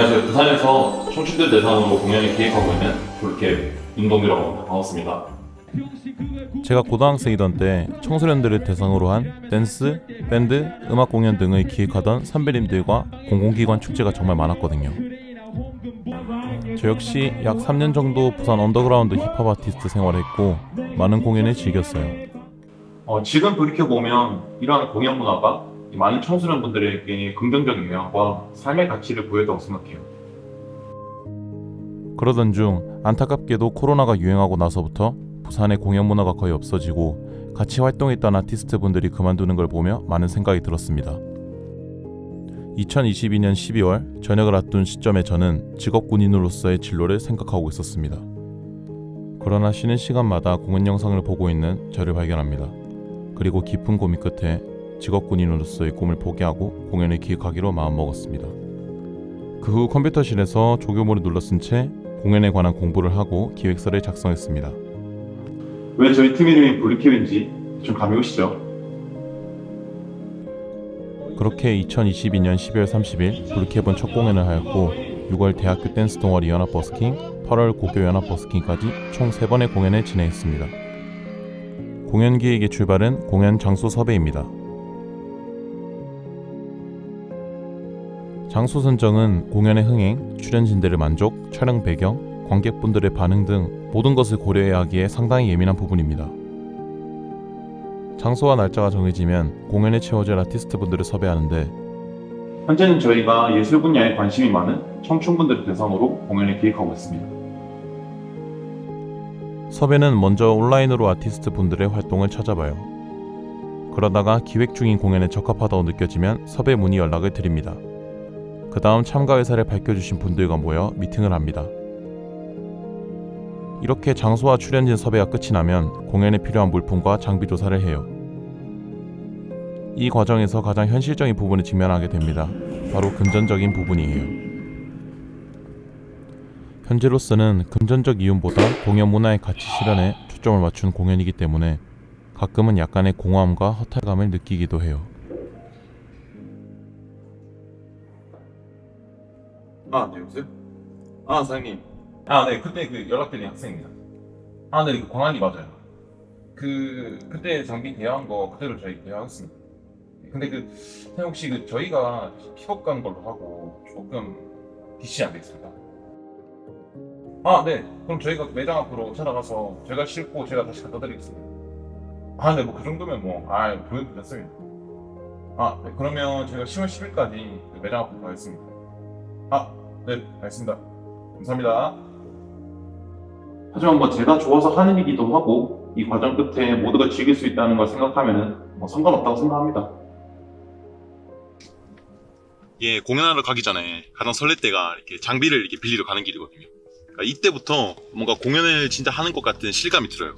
안녕하세요. 부산에서 청춘들 대상으로 공연을 기획하고 있는 볼케 윤동규라고 합니다. 반갑습니다. 제가 고등학생이던 때 청소년들을 대상으로 한 댄스, 밴드, 음악 공연 등을 기획하던 선배님들과 공공기관 축제가 정말 많았거든요. 저 역시 약 3년 정도 부산 언더그라운드 힙합 아티스트 생활을 했고 많은 공연을 즐겼어요. 지금 돌이켜보면 이러한 공연 문화가 많은 청소년분들에게 긍정적인 영향과 삶의 가치를 보여줬다고 생각해요. 그러던 중 안타깝게도 코로나가 유행하고 나서부터 부산의 공연 문화가 거의 없어지고 같이 활동했던 아티스트 분들이 그만두는 걸 보며 많은 생각이 들었습니다. 2022년 12월 전역을 앞둔 시점에 저는 직업군인으로서의 진로를 생각하고 있었습니다. 그러나 쉬는 시간마다 공연 영상을 보고 있는 저를 발견합니다. 그리고 깊은 고민 끝에 직업군인으로서의 꿈을 포기하고 공연을 기획하기로 마음먹었습니다. 그 후 컴퓨터실에서 조교모를 눌러쓴 채 공연에 관한 공부를 하고 기획서를 작성했습니다. 왜 저희 팀 이름이 볼케인지 좀 감이 오시죠? 그렇게 2022년 12월 30일 볼케본 첫 공연을 하였고 6월 대학교 댄스 동아리 연합 버스킹, 8월 고교 연합 버스킹까지 총 3번의 공연을 진행했습니다. 공연 기획의 출발은 공연 장소 섭외입니다. 장소 선정은 공연의 흥행, 출연진들의 만족, 촬영 배경, 관객분들의 반응 등 모든 것을 고려해야 하기에 상당히 예민한 부분입니다. 장소와 날짜가 정해지면 공연에 채워질 아티스트분들을 섭외하는데 현재는 저희가 예술 분야에 관심이 많은 청춘분들을 대상으로 공연을 기획하고 있습니다. 섭외는 먼저 온라인으로 아티스트분들의 활동을 찾아봐요. 그러다가 기획 중인 공연에 적합하다고 느껴지면 섭외 문의 연락을 드립니다. 그 다음 참가 의사를 밝혀주신 분들과 모여 미팅을 합니다. 이렇게 장소와 출연진 섭외가 끝이 나면 공연에 필요한 물품과 장비 조사를 해요. 이 과정에서 가장 현실적인 부분에 직면하게 됩니다. 바로 금전적인 부분이에요. 현재로서는 금전적 이윤보다 공연 문화의 가치 실현에 초점을 맞춘 공연이기 때문에 가끔은 약간의 공허함과 허탈감을 느끼기도 해요. 네, 여보세요? 사장님. 네, 그때 연락드린 학생입니다. 네, 광안이 맞아요. 그때 장비 대여한 거 그대로 저희 대여하겠습니다. 근데 사장님 혹시 저희가 픽업 가는 걸로 하고 조금 DC 안 되겠습니까? 네. 그럼 저희가 매장 앞으로 찾아가서 제가 싣고 제가 다시 갖다 드리겠습니다. 네, 그 정도면 보여도 됐습니다. 네. 그러면 제가 10월 10일까지 매장 앞으로 가겠습니다. 네, 알겠습니다. 감사합니다. 하지만 제가 좋아서 하는 일이기도 하고 이 과정 끝에 모두가 즐길 수 있다는 걸 생각하면은 상관없다고 생각합니다. 공연하러 가기 전에 가장 설렐 때가 이렇게 장비를 이렇게 빌리러 가는 길이거든요. 그러니까 이때부터 뭔가 공연을 진짜 하는 것 같은 실감이 들어요.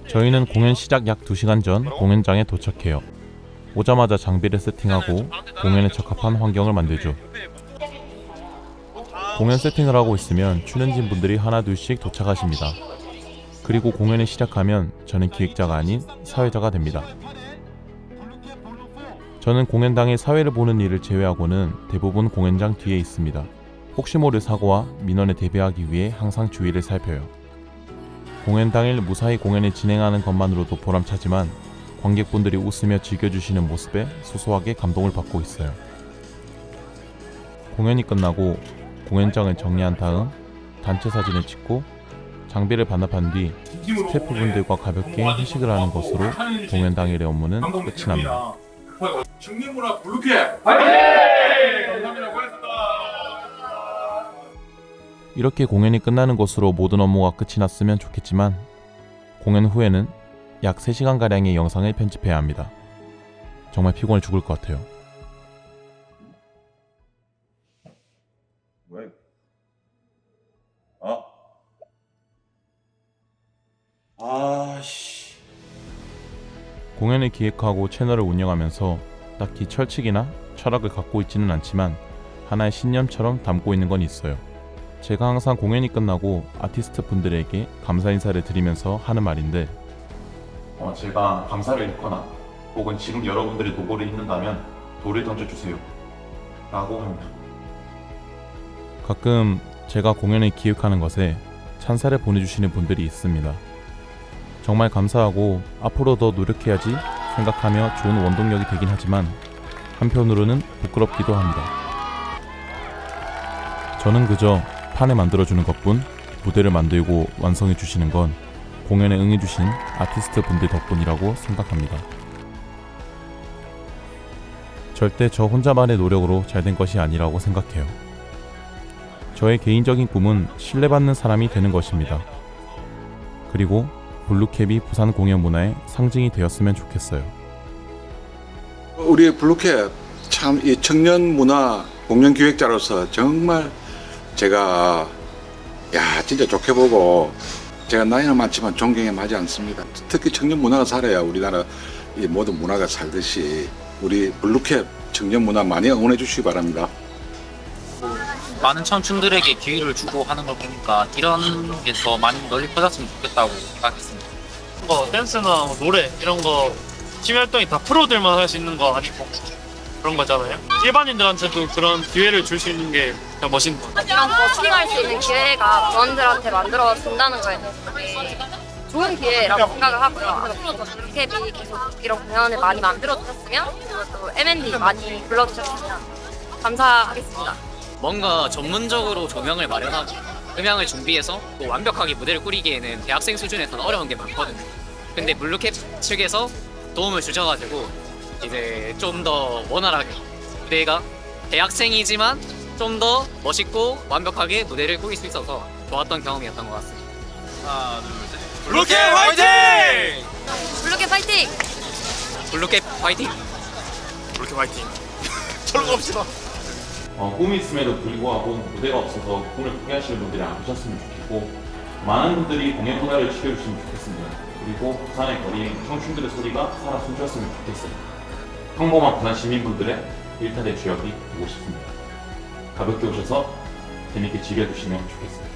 저희는 공연 시작 약 2시간 전 공연장에 도착해요. 오자마자 장비를 세팅하고 공연에 적합한 환경을 만들죠. 공연 세팅을 하고 있으면 출연진 분들이 하나둘씩 도착하십니다. 그리고 공연이 시작하면 저는 기획자가 아닌 사회자가 됩니다. 저는 공연 당일 사회를 보는 일을 제외하고는 대부분 공연장 뒤에 있습니다. 혹시 모를 사고와 민원에 대비하기 위해 항상 주위를 살펴요. 공연 당일 무사히 공연을 진행하는 것만으로도 보람차지만 관객분들이 웃으며 즐겨주시는 모습에 소소하게 감동을 받고 있어요. 공연이 끝나고 공연장을 정리한 다음 단체 사진을 찍고 장비를 반납한 뒤 스태프분들과 가볍게 회식을 하는 것으로 공연 당일의 업무는 끝이 납니다. 청년문화 볼케 파이팅! 감사합니다. 고맙습니다. 이렇게 공연이 끝나는 것으로 모든 업무가 끝이 났으면 좋겠지만 공연 후에는 약 3시간가량의 영상을 편집해야 합니다. 정말 피곤해 죽을 것 같아요. 왜? 공연을 기획하고 채널을 운영하면서 딱히 철칙이나 철학을 갖고 있지는 않지만 하나의 신념처럼 담고 있는 건 있어요. 제가 항상 공연이 끝나고 아티스트 분들에게 감사 인사를 드리면서 하는 말인데 제가 감사를 읽거나 혹은 지금 여러분들이 도구를 읽는다면 돌을 던져주세요 라고 합니다. 가끔 제가 공연을 기획하는 것에 찬사를 보내주시는 분들이 있습니다. 정말 감사하고 앞으로 더 노력해야지 생각하며 좋은 원동력이 되긴 하지만 한편으로는 부끄럽기도 합니다. 저는 그저 판을 만들어주는 것뿐, 무대를 만들고 완성해주시는 건 공연에 응해주신 아티스트 분들 덕분이라고 생각합니다. 절대 저 혼자만의 노력으로 잘된 것이 아니라고 생각해요. 저의 개인적인 꿈은 신뢰받는 사람이 되는 것입니다. 그리고 블루캡이 부산 공연 문화의 상징이 되었으면 좋겠어요. 우리 블루캡 참 이 청년 문화 공연 기획자로서 정말 제가 진짜 좋게 보고, 제가 나이는 많지만 존경에 마지 않습니다. 특히 청년 문화가 살아야 우리나라 이 모든 문화가 살듯이 우리 블루캡 청년 문화 많이 응원해 주시기 바랍니다. 많은 청춘들에게 기회를 주고 하는 걸 보니까 이런 게 더 많이 널리 퍼졌으면 좋겠다고 생각했습니다. 댄스나 노래 이런 거 취미 활동이 다 프로들만 할 수 있는 거 아니고 그런 거잖아요. 일반인들한테도 그런 기회를 줄 수 있는 게 진짜 멋있는 것 같아요. 이런 버스킹할 수 있는 기회가 부원들한테 만들어 준다는 거에 대해서 되게 좋은 기회라고 생각을 하고요. 그래서 블루캡이 계속 이런 공연을 많이 만들어 주셨으면, 그리고 또 M&D 많이 불러주셨으면 감사하겠습니다. 뭔가 전문적으로 조명을 마련하고 음향을 준비해서 또 완벽하게 무대를 꾸리기에는 대학생 수준에서는 어려운 게 많거든요. 근데 블루캡 측에서 도움을 주셔가지고 이제 좀 더 원활하게 무대가 대학생이지만 좀 더 멋있고 완벽하게 무대를 꾸릴 수 있어서 좋았던 경험이었던 것 같습니다. 하나, 둘, 셋. 블루캡 화이팅! 블루캡 파이팅! 블루캡 화이팅! 블루캡 화이팅! 저런 거 없이다. 꿈이 있음에도 불구하고 무대가 없어서 꿈을 포기하시는 분들이 안 계셨으면 좋겠고, 많은 분들이 공연 문화를 지켜주시면 좋겠습니다. 그리고 부산의 거리에 청춘들의 소리가 살아 숨쉬었으면 좋겠어요. 평범한 부산 시민분들의 일탈의 주역이 되고 싶습니다. 가볍게 오셔서 재밌게 즐겨주시면 좋겠습니다.